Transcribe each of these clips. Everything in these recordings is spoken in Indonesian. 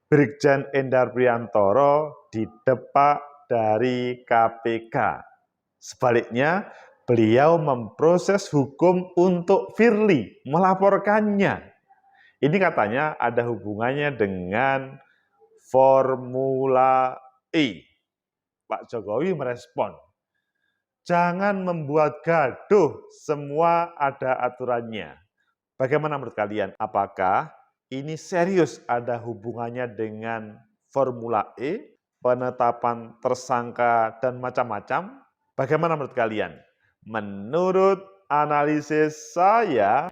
Brigjen Endar Priantoro didepak dari KPK. Sebaliknya, beliau memproses hukum untuk Firly, melaporkannya. Ini katanya ada hubungannya dengan Formula E. Pak Jokowi merespon, jangan membuat gaduh, semua ada aturannya. Bagaimana menurut kalian? Apakah ini serius ada hubungannya dengan Formula E, penetapan tersangka, dan macam-macam? Bagaimana menurut kalian? Menurut analisis saya,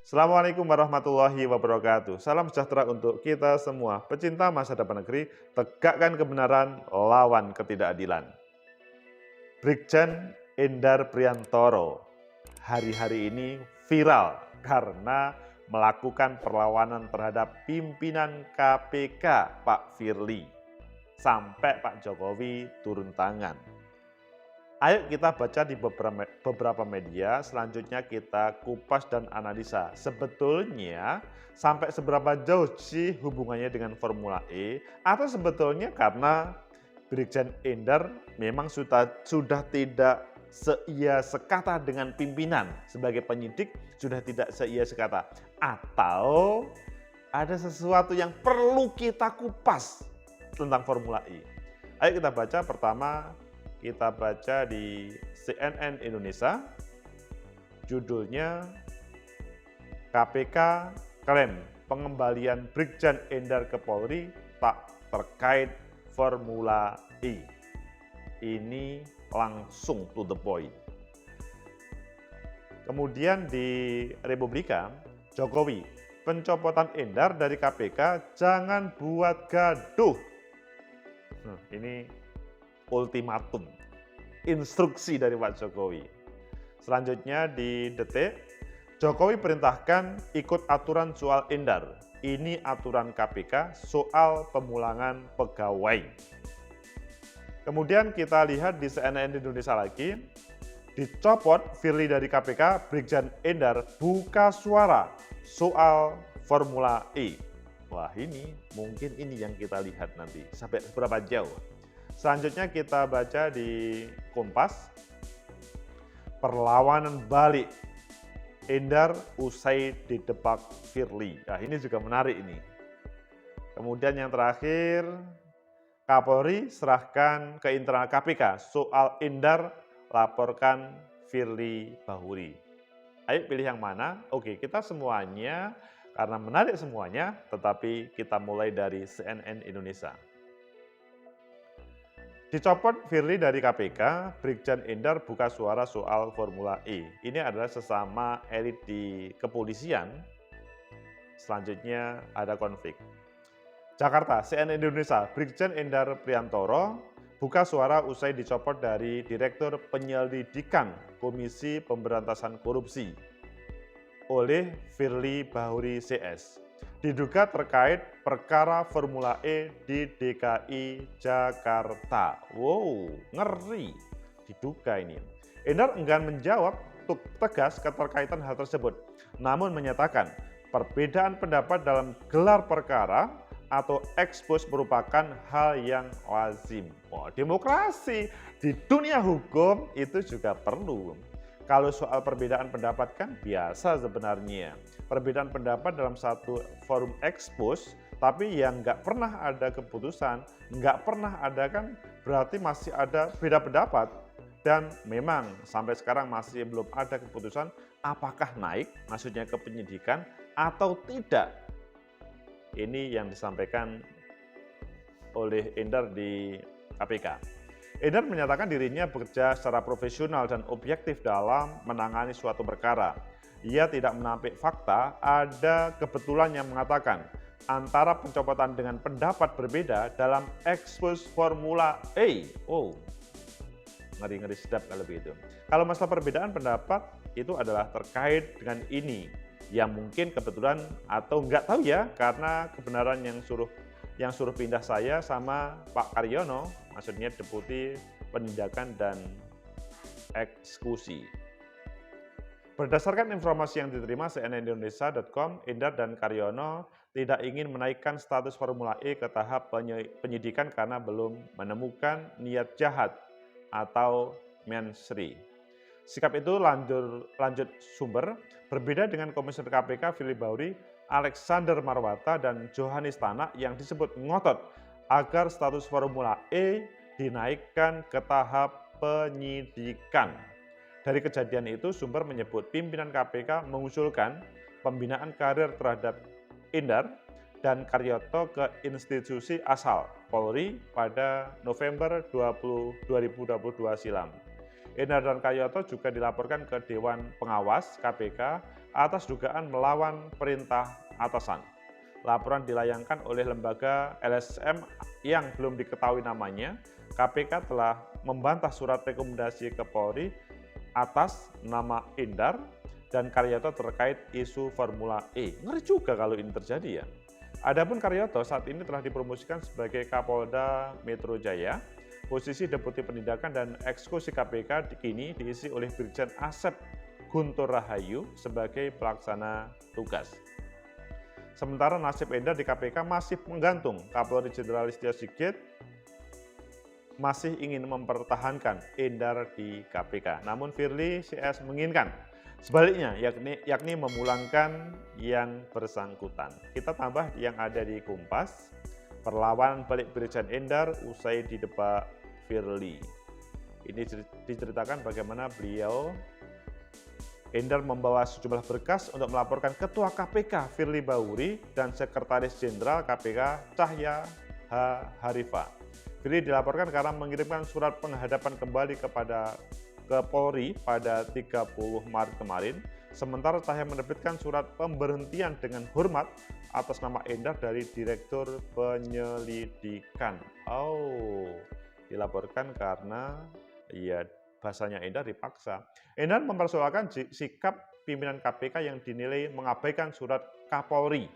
Assalamualaikum warahmatullahi wabarakatuh. Salam sejahtera untuk kita semua. Pecinta masa depan negeri, tegakkan kebenaran, lawan ketidakadilan. Brigjen Endar Priantoro hari-hari ini viral karena melakukan perlawanan terhadap pimpinan KPK Pak Firly sampai Pak Jokowi turun tangan. Ayo kita baca di beberapa media, selanjutnya kita kupas dan analisa. Sebetulnya sampai seberapa jauh sih hubungannya dengan Formula E, atau sebetulnya karena Brigjen Endar memang sudah tidak seia sekata dengan pimpinan, sebagai penyidik sudah tidak seia sekata, atau ada sesuatu yang perlu kita kupas tentang Formula E. Ayo kita baca. Pertama, kita baca di CNN Indonesia, judulnya KPK klaim pengembalian Brigjen Endar ke Polri tak terkait Formula E. Ini langsung to the point. Kemudian di Republika, Jokowi, pencopotan Endar dari KPK jangan buat gaduh. Ini ultimatum, instruksi dari Pak Jokowi. Selanjutnya di Detik, Jokowi perintahkan ikut aturan soal Endar. Ini aturan KPK soal pemulangan pegawai. Kemudian kita lihat di CNN Indonesia lagi, dicopot Firly dari KPK, Brigjen Endar buka suara soal Formula E. Wah, ini mungkin ini yang kita lihat nanti sampai seberapa jauh. Selanjutnya kita baca di Kompas, perlawanan balik Endar usai didepak Firly. Nah, ini juga menarik ini. Kemudian yang terakhir, Kapolri serahkan ke internal KPK soal Endar, laporkan Firly Bahuri. Ayo pilih yang mana? Oke, kita semuanya, karena menarik semuanya, tetapi kita mulai dari CNN Indonesia. Dicopot Firly dari KPK, Brigjen Endar buka suara soal Formula E. Ini adalah sesama elit di kepolisian. Selanjutnya ada konflik. Jakarta, CNN Indonesia, Brigjen Endar Priantoro buka suara usai dicopot dari Direktur Penyelidikan Komisi Pemberantasan Korupsi oleh Firly Bahuri CS. Diduga terkait perkara Formula E di DKI Jakarta. Wow, ngeri. Diduga ini. Endar enggan menjawab tegas keterkaitan hal tersebut, namun menyatakan perbedaan pendapat dalam gelar perkara atau ekspos merupakan hal yang lazim. Wah, demokrasi di dunia hukum itu juga perlu. Kalau soal perbedaan pendapat kan biasa sebenarnya. Perbedaan pendapat dalam satu forum ekspos, tapi yang nggak pernah ada keputusan, nggak pernah ada kan berarti masih ada beda pendapat. Dan memang sampai sekarang masih belum ada keputusan apakah naik, maksudnya ke penyidikan atau tidak. Ini yang disampaikan oleh Endar di KPK. Endar menyatakan dirinya bekerja secara profesional dan objektif dalam menangani suatu perkara. Ia tidak menampik fakta, ada kebetulan yang mengatakan antara pencopotan dengan pendapat berbeda dalam ekspos Formula E. Oh, ngeri-ngeri sedap kalau begitu. Kalau masalah perbedaan pendapat itu adalah terkait dengan ini, yang mungkin kebetulan atau nggak tahu ya, karena kebenaran yang suruh pindah saya sama Pak Karyono, maksudnya Deputi Penindakan dan Eksekusi. Berdasarkan informasi yang diterima cnnindonesia.com, Endar dan Karyono tidak ingin menaikkan status Formula E ke tahap penyidikan karena belum menemukan niat jahat atau mensri. Sikap itu lanjut sumber, berbeda dengan Komisioner KPK Firly Bahuri, Alexander Marwata, dan Johannes Tanak yang disebut ngotot agar status Formula E dinaikkan ke tahap penyidikan. Dari kejadian itu, sumber menyebut pimpinan KPK mengusulkan pembinaan karir terhadap Endar dan Karyoto ke institusi asal Polri pada November 2022 silam. Endar dan Karyoto juga dilaporkan ke Dewan Pengawas KPK atas dugaan melawan perintah atasan. Laporan dilayangkan oleh lembaga LSM yang belum diketahui namanya. KPK telah membantah surat rekomendasi ke Polri atas nama Endar dan Karyoto terkait isu Formula E. Ngeri juga kalau ini terjadi ya. Adapun Karyoto saat ini telah dipromosikan sebagai Kapolda Metro Jaya. Posisi Deputi Penindakan dan Eksekusi KPK kini diisi oleh Brigjen Asep Guntur Rahayu sebagai pelaksana tugas. Sementara nasib Endar di KPK masih menggantung. Kapolri Jenderal Listio Sigit masih ingin mempertahankan Endar di KPK. Namun Firly CS menginginkan sebaliknya, yakni memulangkan yang bersangkutan. Kita tambah yang ada di Kompas. Perlawanan balik Brigjen Endar usai didebak Firly. Ini diceritakan bagaimana Endar membawa sejumlah berkas untuk melaporkan Ketua KPK Firly Bahuri dan Sekretaris Jenderal KPK Cahya H. Harifa. Firly dilaporkan karena mengirimkan surat penghadapan kembali ke Polri pada 30 Maret kemarin, sementara Cahya menerbitkan surat pemberhentian dengan hormat atas nama Endar dari Direktur Penyelidikan. Dilaporkan karena bahasanya Endar dipaksa. Endar mempersoalkan sikap pimpinan KPK yang dinilai mengabaikan surat Kapolri.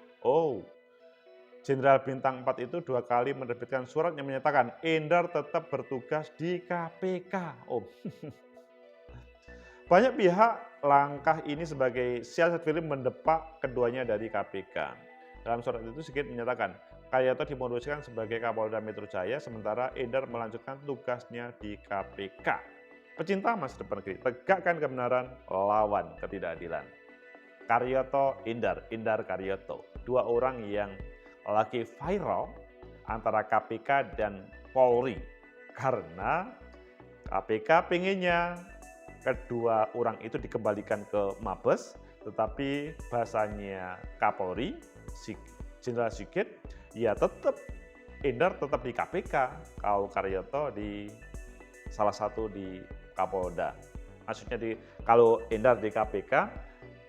Jenderal Bintang 4 itu 2 kali menerbitkan surat yang menyatakan Endar tetap bertugas di KPK. Banyak pihak langkah ini sebagai siasat Firly mendepak keduanya dari KPK. Dalam surat itu Sigit menyatakan Karyoto dimundurkan sebagai Kapolda Metro Jaya, sementara Endar melanjutkan tugasnya di KPK. Pecinta masa depan negeri, tegakkan kebenaran, lawan ketidakadilan. Karyoto, Endar Karyoto, 2 orang yang lagi viral antara KPK dan Polri karena KPK pengennya kedua orang itu dikembalikan ke Mabes, tetapi bahasanya Kapolri, Jenderal Sigit, Endar tetap di KPK, kalau Karyoto di salah satu di Kapolda. Maksudnya kalau Endar di KPK,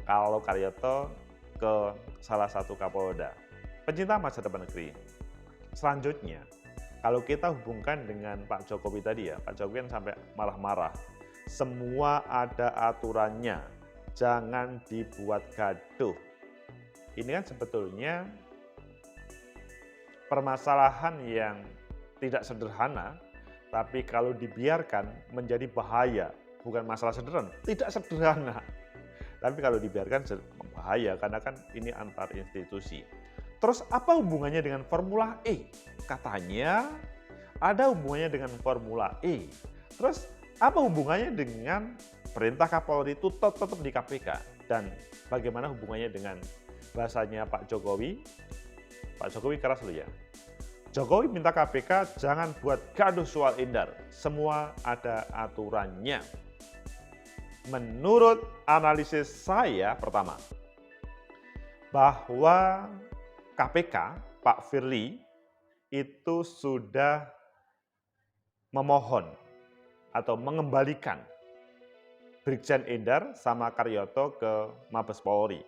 kalau Karyoto ke salah satu Kapolda. Pencinta masa depan negeri. Selanjutnya, kalau kita hubungkan dengan Pak Jokowi tadi ya, Pak Jokowi kan sampai marah-marah. Semua ada aturannya, jangan dibuat gaduh. Ini kan sebetulnya permasalahan yang tidak sederhana, tapi kalau dibiarkan menjadi bahaya. Bukan masalah sederhana, tidak sederhana. Tapi kalau dibiarkan bahaya, karena kan ini antar institusi. Terus apa hubungannya dengan Formula E? Katanya ada hubungannya dengan Formula E. Terus apa hubungannya dengan perintah Kapolri itu tetap di KPK? Dan bagaimana hubungannya dengan bahasanya Pak Jokowi? Pak Jokowi keras loh ya. Jokowi minta KPK jangan buat gaduh soal Endar. Semua ada aturannya. Menurut analisis saya pertama, bahwa KPK, Pak Firly, itu sudah memohon atau mengembalikan Brigjen Endar sama Karyoto ke Mabes Polri.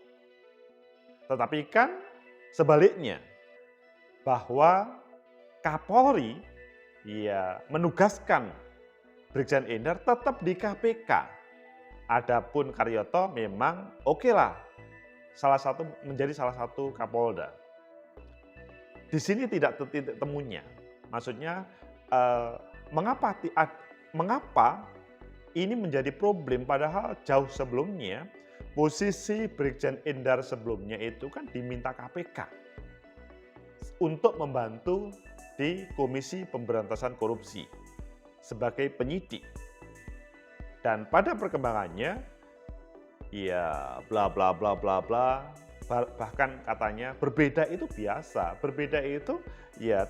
Tetapi kan sebaliknya, bahwa Kapolri menugaskan Brigjen Endar tetap di KPK. Adapun Karyoto memang okelah menjadi salah satu Kapolda. Di sini tidak titik temunya. Maksudnya mengapa ini menjadi problem padahal jauh sebelumnya Posisi Brigjen Endar sebelumnya itu kan diminta KPK untuk membantu di Komisi Pemberantasan Korupsi sebagai penyidik. Dan pada perkembangannya, ya bla bla bla bla bla, bahkan katanya berbeda itu biasa, berbeda itu ya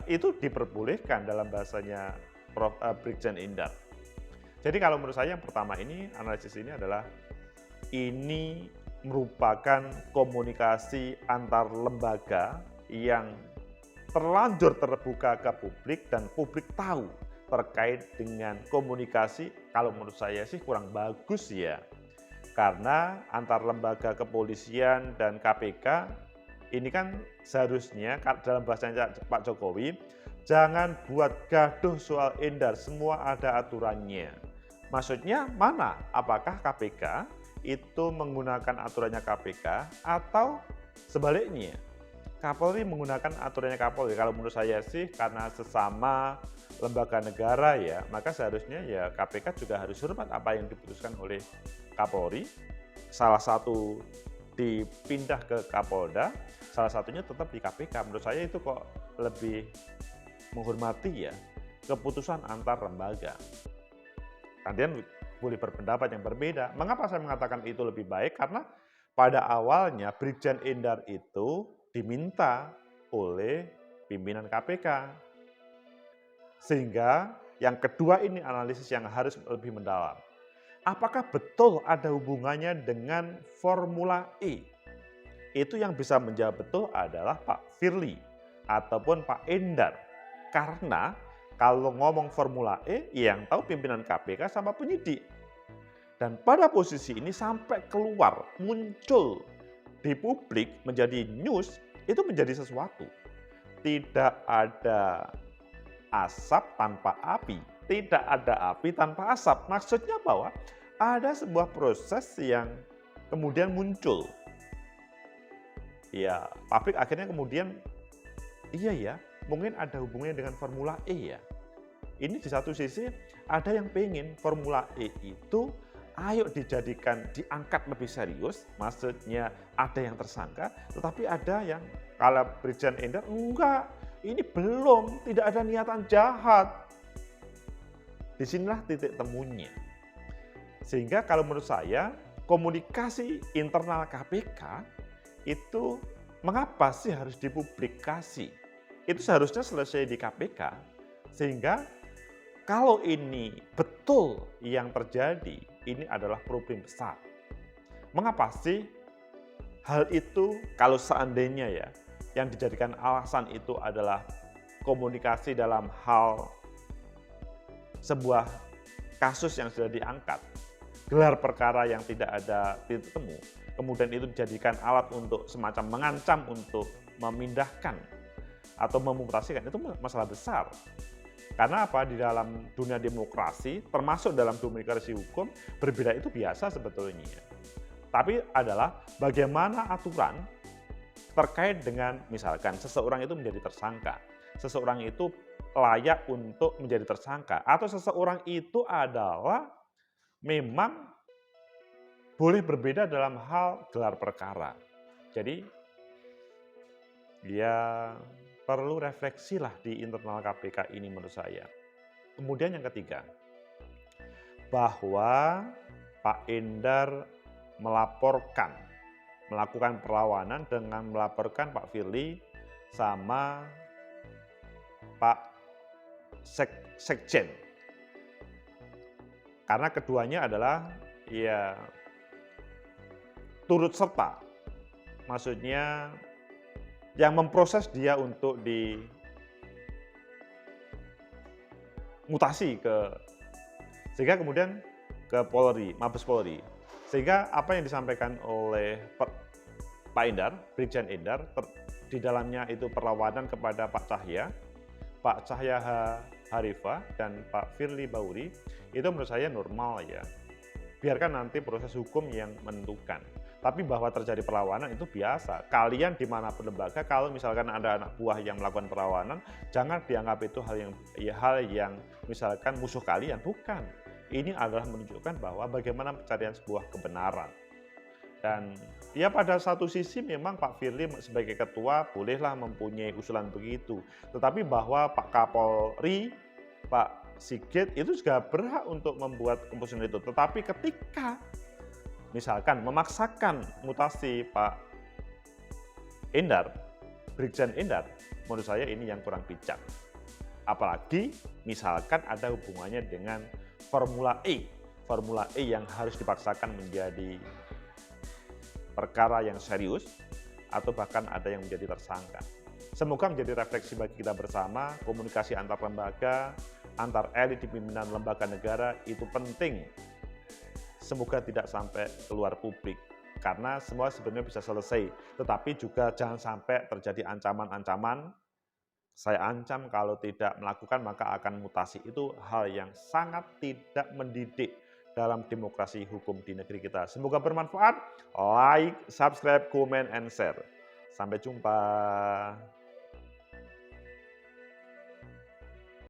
itu diperbolehkan dalam bahasanya Brigjen Endar. Jadi kalau menurut saya yang pertama ini, analisis ini adalah ini merupakan komunikasi antar lembaga yang terlanjur terbuka ke publik dan publik tahu terkait dengan komunikasi, kalau menurut saya sih kurang bagus ya. Karena antar lembaga kepolisian dan KPK ini kan seharusnya dalam bahasanya Pak Jokowi, jangan buat gaduh soal Endar, semua ada aturannya. Maksudnya mana? Apakah KPK itu menggunakan aturannya KPK atau sebaliknya? Kapolri menggunakan aturannya Kapolri. Kalau menurut saya sih karena sesama lembaga negara ya, maka seharusnya ya KPK juga harus hormat apa yang diputuskan oleh Kapolri. Salah satu dipindah ke Kapolda, salah satunya tetap di KPK. Menurut saya itu kok lebih menghormati ya keputusan antar lembaga. Kalian boleh berpendapat yang berbeda. Mengapa saya mengatakan itu lebih baik? Karena pada awalnya Brigjen Endar itu diminta oleh pimpinan KPK. Sehingga yang kedua ini analisis yang harus lebih mendalam. Apakah betul ada hubungannya dengan Formula E? Itu yang bisa menjawab betul adalah Pak Firly ataupun Pak Endar. Karena kalau ngomong Formula E, yang tahu pimpinan KPK sama penyidik. Dan pada posisi ini sampai keluar, muncul di publik menjadi news, itu menjadi sesuatu. Tidak ada asap tanpa api, tidak ada api tanpa asap. Maksudnya bahwa ada sebuah proses yang kemudian muncul. Ya, publik akhirnya kemudian, iya ya, mungkin ada hubungannya dengan Formula E ya. Ini di satu sisi ada yang pengen Formula E itu ayo dijadikan, diangkat lebih serius, maksudnya ada yang tersangka, tetapi ada yang kalau Brigjen Endar enggak, ini belum, tidak ada niatan jahat. Disinilah titik temunya. Sehingga kalau menurut saya komunikasi internal KPK itu mengapa sih harus dipublikasi? Itu seharusnya selesai di KPK, sehingga kalau ini betul yang terjadi, ini adalah problem besar. Mengapa sih hal itu kalau seandainya ya, yang dijadikan alasan itu adalah komunikasi dalam hal sebuah kasus yang sudah diangkat, gelar perkara yang tidak ada titik temu, kemudian itu dijadikan alat untuk semacam mengancam untuk memindahkan atau memutasikan, itu masalah besar. Karena apa? Di dalam dunia demokrasi, termasuk dalam demokrasi hukum, berbeda itu biasa sebetulnya. Tapi adalah bagaimana aturan terkait dengan misalkan seseorang itu menjadi tersangka, seseorang itu layak untuk menjadi tersangka, atau seseorang itu adalah memang boleh berbeda dalam hal gelar perkara. Jadi ya perlu refleksilah di internal KPK ini menurut saya. Kemudian yang ketiga, bahwa Pak Endar melakukan perlawanan dengan melaporkan Pak Firly sama Pak Sekjen. Karena keduanya adalah ya turut serta, maksudnya yang memproses dia untuk dimutasi sehingga kemudian ke Polri, Mabes Polri. Sehingga apa yang disampaikan oleh Pak Endar, Brigjen Endar, di dalamnya itu perlawanan kepada Pak Cahya Harifa dan Pak Firly Bahuri, itu menurut saya normal ya. Biarkan nanti proses hukum yang menentukan. Tapi bahwa terjadi perlawanan itu biasa. Kalian dimanapun lembaga, kalau misalkan ada anak buah yang melakukan perlawanan, jangan dianggap itu hal yang misalkan musuh kalian. Bukan. Ini adalah menunjukkan bahwa bagaimana pencarian sebuah kebenaran. Dan ya pada satu sisi memang Pak Firly sebagai ketua bolehlah mempunyai usulan begitu. Tetapi bahwa Pak Kapolri, Pak Sigit itu juga berhak untuk membuat keputusan itu. Tetapi ketika misalkan memaksakan mutasi Pak Endar, Brigjen Endar, menurut saya ini yang kurang bijak. Apalagi misalkan ada hubungannya dengan Formula E. Formula E yang harus dipaksakan menjadi perkara yang serius atau bahkan ada yang menjadi tersangka. Semoga menjadi refleksi bagi kita bersama, komunikasi antar lembaga, antar elit di pimpinan lembaga negara itu penting. Semoga tidak sampai keluar publik, karena semua sebenarnya bisa selesai. Tetapi juga jangan sampai terjadi ancaman-ancaman, saya ancam kalau tidak melakukan maka akan mutasi. Itu hal yang sangat tidak mendidik dalam demokrasi hukum di negeri kita. Semoga bermanfaat. Like, subscribe, comment, and share. Sampai jumpa.